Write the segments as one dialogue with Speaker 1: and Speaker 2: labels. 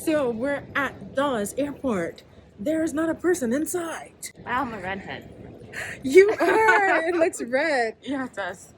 Speaker 1: So we're at Dallas Airport. There is not a person inside.
Speaker 2: Wow, I'm a redhead.
Speaker 1: You are. It looks red.
Speaker 2: Yeah, it does.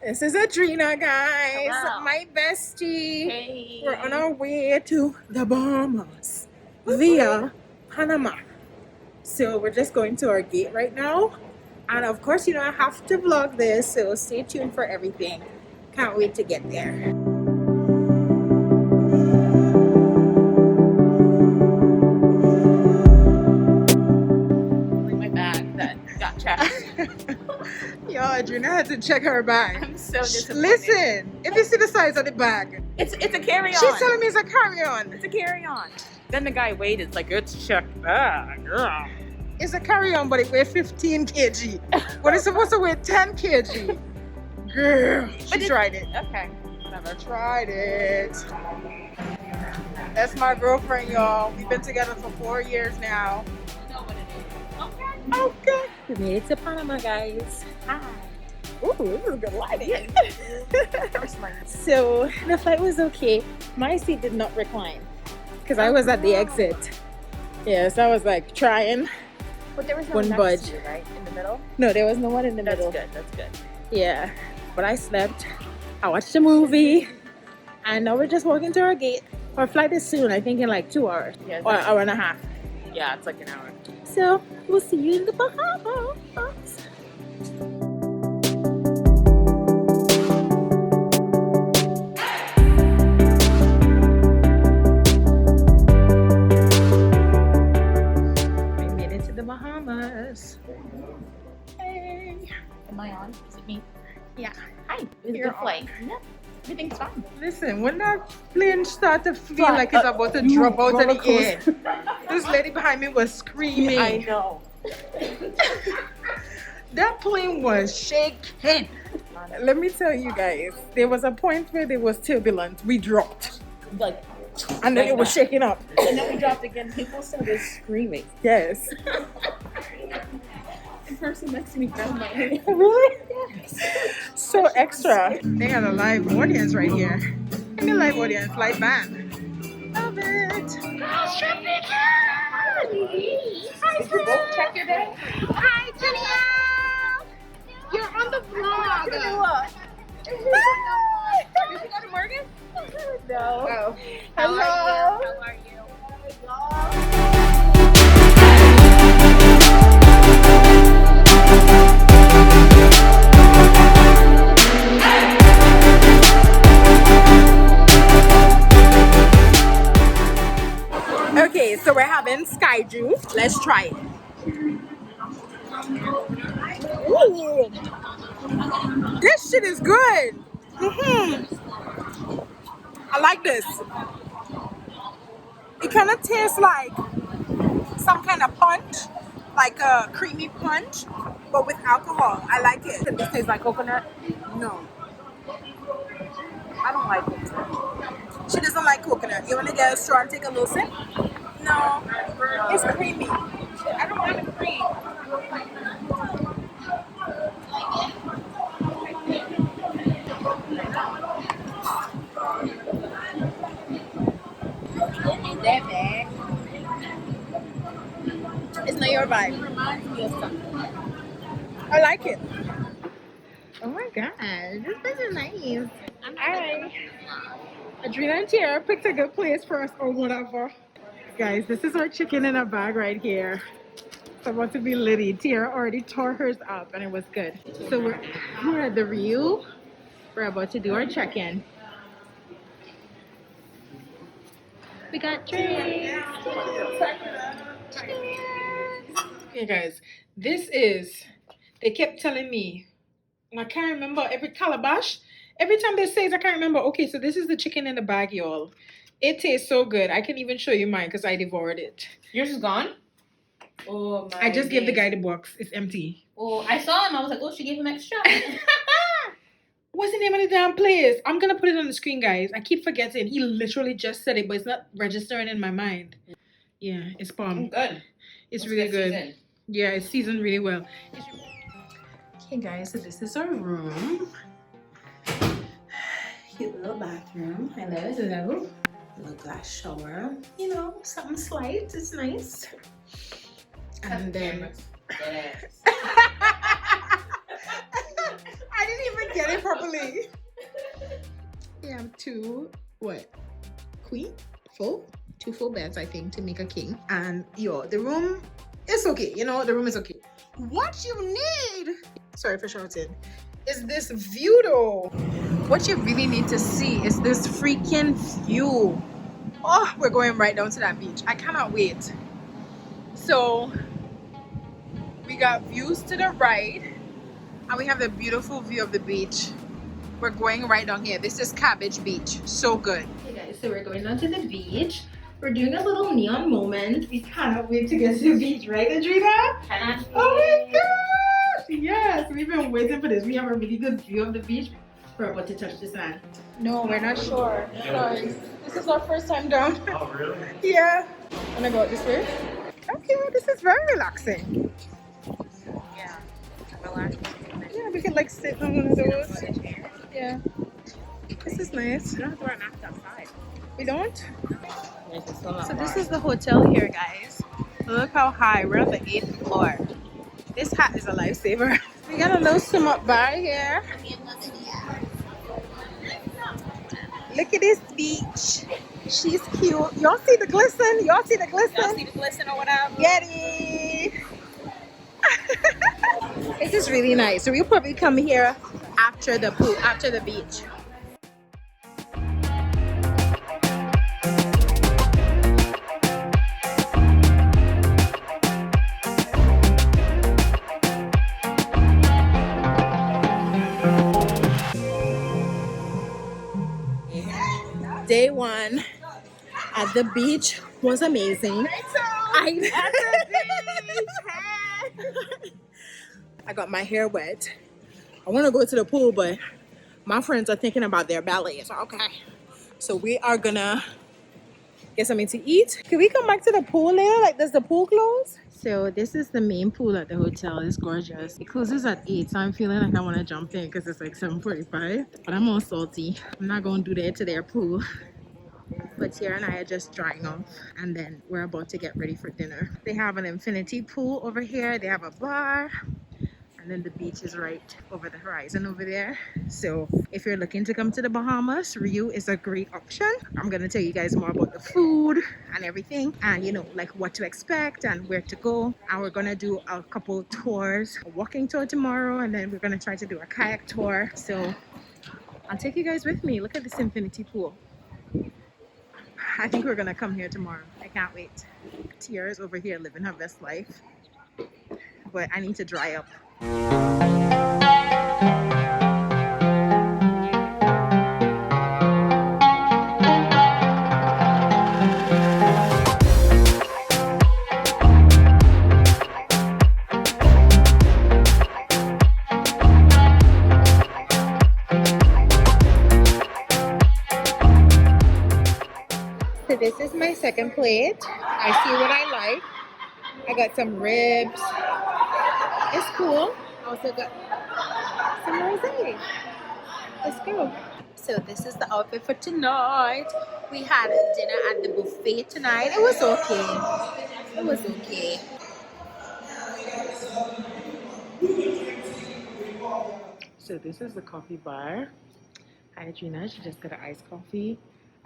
Speaker 1: This is Adrena, guys.
Speaker 2: Hello.
Speaker 1: My bestie.
Speaker 2: Hey.
Speaker 1: We're on our way to the Bahamas via Panama. So we're just going to our gate right now. And of course, I have to vlog this. So stay tuned for everything. Can't wait to get there.
Speaker 2: My bag that got checked.
Speaker 1: Yo, Adrena had to check her bag.
Speaker 2: I'm so disappointed.
Speaker 1: Listen, if you see the size of the bag,
Speaker 2: It's a carry-on.
Speaker 1: she's telling me it's a carry-on.
Speaker 2: It's a carry-on. Then the guy waited like it's checked bag. Ugh.
Speaker 1: It's a carry-on, but it weighs 15 kg. But it's supposed to weigh 10 kg. Girl, she tried it.
Speaker 2: Okay. Whatever.
Speaker 1: Tried it. That's my girlfriend, y'all. We've been together for 4 years now.
Speaker 2: You know what it is. Okay.
Speaker 1: Okay. We made it to Panama, guys.
Speaker 2: Hi.
Speaker 1: Ooh, this is good lighting.
Speaker 2: First one.
Speaker 1: So the flight was okay. My seat did not recline because I was at the exit. Yeah, so I was like trying.
Speaker 2: But there was no
Speaker 1: One
Speaker 2: next
Speaker 1: budge.
Speaker 2: to you, right? In the middle?
Speaker 1: No, there was no one in the
Speaker 2: That's
Speaker 1: middle.
Speaker 2: good. That's good.
Speaker 1: Yeah, but I slept. I watched a movie, and now we're just walking to our gate. Our flight is soon. I think in like 2 hours
Speaker 2: Yeah,
Speaker 1: or an hour and a half.
Speaker 2: yeah, it's like an hour.
Speaker 1: So we'll see you in the Bahamas. We made it to the Bahamas. Hey.
Speaker 2: Am I on? Is it me?
Speaker 1: Yeah.
Speaker 2: Hi. It was a
Speaker 1: You're
Speaker 2: good flight. Yeah. Everything's fine.
Speaker 1: Listen, when that plane started to feel
Speaker 2: Fly
Speaker 1: like it's about to
Speaker 2: you
Speaker 1: drop out of the
Speaker 2: roller
Speaker 1: air,
Speaker 2: coaster.
Speaker 1: this lady behind me was screaming.
Speaker 2: I know.
Speaker 1: That plane was shaking. Let me tell you guys, there was a point where there was turbulence. We dropped,
Speaker 2: Like,
Speaker 1: and then it was shaking up.
Speaker 2: and then we dropped again. People started screaming.
Speaker 1: Yes.
Speaker 2: The person next to me grabbed my hand.
Speaker 1: Really?
Speaker 2: Yes.
Speaker 1: So extra. They got a live audience right here. Give me a live audience, live band. Love it.
Speaker 2: Hi, did you both check your day?
Speaker 1: Hi, Janelle. You're on the vlog.
Speaker 2: Did you go to Morgan?
Speaker 1: No.
Speaker 2: Oh.
Speaker 1: Hello.
Speaker 2: How are you?
Speaker 1: Okay, so we're having sky juice. Let's try it. Ooh. This shit is good. I like this. It kind of tastes like some kind of punch, like a creamy punch, but with alcohol. I like it.
Speaker 2: This tastes like coconut.
Speaker 1: No,
Speaker 2: I don't like it.
Speaker 1: she doesn't like coconut. You want to get a straw and take a little sip? No, it's creamy.
Speaker 2: I don't want it cream. That bad.
Speaker 1: It's not your vibe.
Speaker 2: It reminds me of something.
Speaker 1: I like it. Oh my god, this place is nice. Alright. Adrena and Tiara picked a good place for us or whatever. Guys, this is our chicken in a bag right here. It's about to be litty. Tiara already tore hers up and it was good. So we're at the RIU. We're about to do our check-in. We got drinks. Okay guys, this is, they kept telling me, and I can't remember every calabash. Every time they say it, I can't remember. Okay, so this is the chicken in the bag, y'all. It tastes so good. I can even show you mine because I devoured it.
Speaker 2: Yours is gone? Oh my.
Speaker 1: I just gave the guy the box. It's empty.
Speaker 2: Oh, I saw him. I was like, oh, she gave him extra.
Speaker 1: What's the name of the damn place? I'm gonna put it on the screen, guys. I keep forgetting. He literally just said it, but it's not registering in my mind. Yeah, it's bomb.
Speaker 2: Good.
Speaker 1: It's really good. Yeah, it's seasoned really well. Okay, guys, so this is our room. Cute little bathroom. Hello, hello. little glass shower, you know, something slight. It's nice. And then I didn't even get it properly. We have two two full beds, I think, to make a king. And the room is okay. You know, the room is okay. What you need, sorry for shouting, is this view though. What you really need to see is this freaking view. Oh, we're going right down to that beach. I cannot wait. So we got views to the right and we have the beautiful view of the beach. We're going right down here. This is Cabbage Beach. So good. Hey guys, so we're going down to the beach. We're doing a little neon moment. We cannot wait to get to the beach, right, Adrina?
Speaker 2: Cannot
Speaker 1: Oh my gosh! Yes, we've been waiting for this. We have a really good view of the beach. We're about to touch the sand. No, we're not sure. Sorry. This is our first time down.
Speaker 3: Oh, really?
Speaker 1: Yeah. Wanna go out this way? Okay, this is very relaxing.
Speaker 2: Yeah. Relax.
Speaker 1: Yeah, we can like sit on one of those. Yeah. This is nice.
Speaker 2: You don't have to wear a mask outside.
Speaker 1: We don't?
Speaker 2: So
Speaker 1: This is the hotel here, guys. Look how high. We're on the 8th floor. This hat is a lifesaver. We got a little swim up bar here. Look at this beach. She's cute. Y'all see the glisten? Y'all see the glisten?
Speaker 2: Y'all see the glisten or whatever?
Speaker 1: Get it. This is really nice. So we'll probably come here after the pool, after the beach. Day one at the beach was amazing. I got my hair wet. I want to go to the pool, but my friends are thinking about their ballet. So okay. So we are gonna get something to eat. Can we come back to the pool later? Like, does the pool close? So this is the main pool at the hotel. It's gorgeous. It closes at 8, so I'm feeling like I want to jump in because it's like 7:45. But I'm all salty. I'm not going to do that to their pool. But Tiara and I are just drying off, and then we're about to get ready for dinner. They have an infinity pool over here. They have a bar. And then the beach is right over the horizon over there. So if you're looking to come to the Bahamas, RIU is a great option. I'm gonna tell you guys more about the food and everything, and you know, like what to expect and where to go. And we're gonna do a couple tours, a walking tour tomorrow, and then we're gonna try to do a kayak tour. So I'll take you guys with me. Look at this infinity pool. I think we're gonna come here tomorrow. I can't wait. Tiara's over here living her best life, but I need to dry up. So this is my second plate. I see what I like. I got some ribs. It's cool. Also got some rosé. Let's go. So this is the outfit for tonight. We had a dinner at the buffet tonight. It was okay. It was okay. So this is the coffee bar. Hi Adrina, she just got an iced coffee.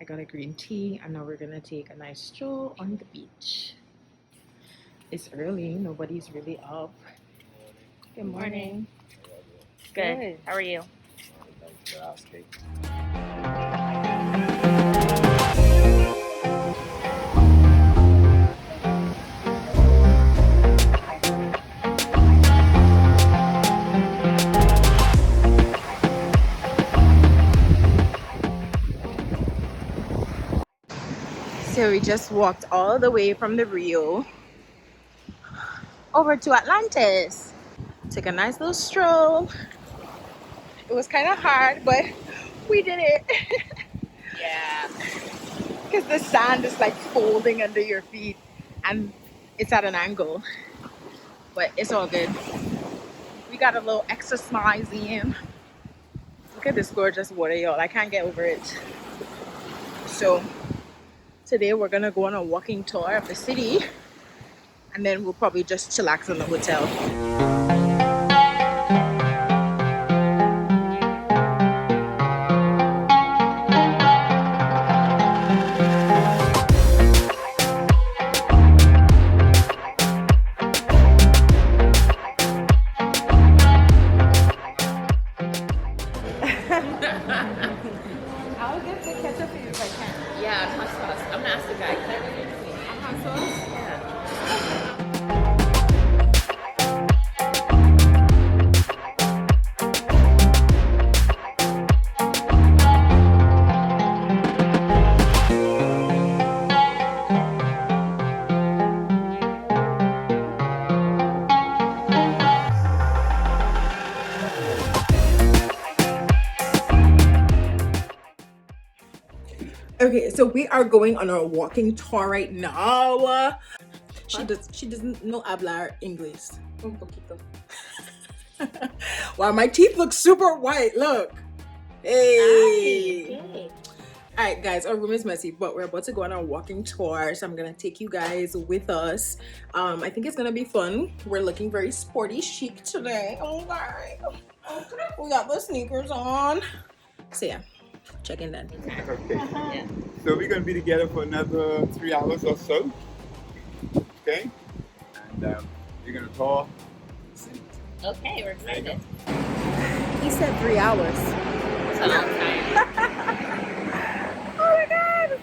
Speaker 1: I got a green tea, and now we're gonna take a nice stroll on the beach. It's early, nobody's really up. Good morning.
Speaker 2: Good. How are you?
Speaker 3: Thanks for asking.
Speaker 1: So we just walked all the way from the RIU over to Atlantis. Took a nice little stroll. It was kind of hard, but we did it.
Speaker 2: Yeah.
Speaker 1: Because the sand is like folding under your feet and it's at an angle. But it's all good. We got a little exercise in. Look at this gorgeous water, y'all. I can't get over it. So Today we're gonna go on a walking tour of the city, and then we'll probably just chillax in the hotel. I'll get the ketchup for you if I can.
Speaker 2: Yeah, hot sauce. I'm gonna ask the guy. Can I go get it?
Speaker 1: Hot sauce?
Speaker 2: Yeah.
Speaker 1: Okay, so we are going on a walking tour right now. She doesn't know hablar English.
Speaker 2: Un poquito.
Speaker 1: Wow, my teeth look super white. Look. Hey.
Speaker 2: Okay.
Speaker 1: All right, guys, our room is messy, but we're about to go on a walking tour, so I'm gonna take you guys with us. I think it's gonna be fun. We're looking very sporty chic today. Oh my, we got the sneakers on. So yeah, check in then.
Speaker 4: Okay.
Speaker 2: Yeah.
Speaker 4: So we're going to be together for another 3 hours or so. Okay? And you're going to call.
Speaker 2: Okay, we're excited.
Speaker 1: He said 3 hours.
Speaker 2: It's a long time.
Speaker 1: Oh my god.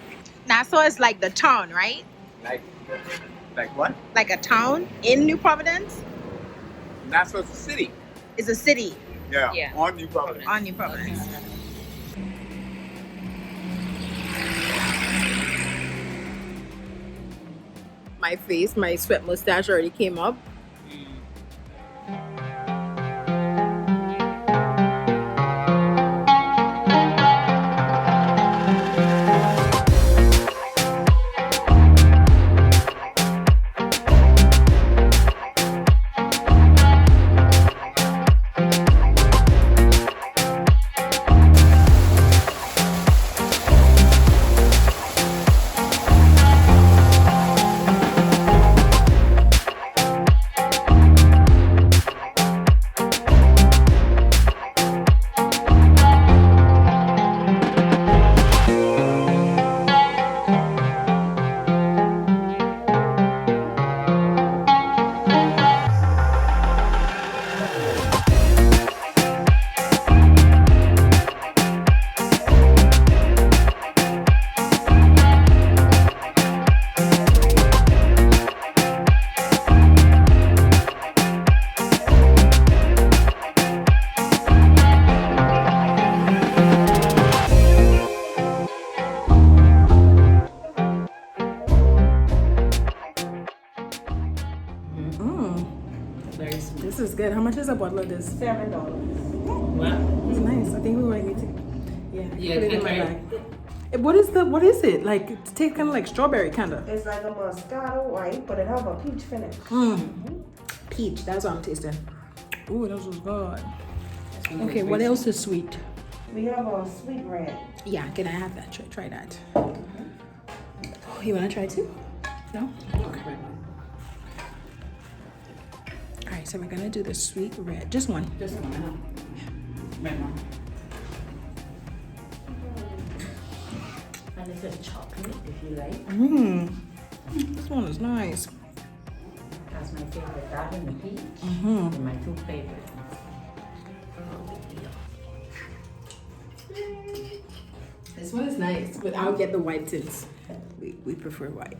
Speaker 1: Nassau is like the town, right?
Speaker 4: Like what?
Speaker 1: Like a town in New Providence?
Speaker 4: Nassau's a city.
Speaker 1: It's a city
Speaker 4: Yeah.
Speaker 2: Yeah.
Speaker 4: On New Providence.
Speaker 1: on New Providence. My face, my sweat mustache already came up. This is good. How much is a bottle of this?
Speaker 5: $7.
Speaker 2: What?
Speaker 1: It's nice. I think we might need to. Yeah.
Speaker 2: Yeah,
Speaker 1: put it in my
Speaker 2: okay.
Speaker 1: bag. What is it? Like it tastes kind of like strawberry, kind of.
Speaker 5: It's like a Moscato white, but it have a peach finish.
Speaker 1: Peach. That's what I'm tasting. Ooh, this was good. Okay, what else is sweet?
Speaker 5: We have a sweet red.
Speaker 1: Yeah, can I have that? Try that. Oh, you wanna try too? No? Okay. Alright, so we're gonna do the sweet red. Just one.
Speaker 2: Just one, huh? Red one. And this is chocolate, if you like.
Speaker 1: This one is nice.
Speaker 2: That's my favorite. That and the peach. They're my two favorites.
Speaker 1: This one is nice, but I'll get the white since we prefer white.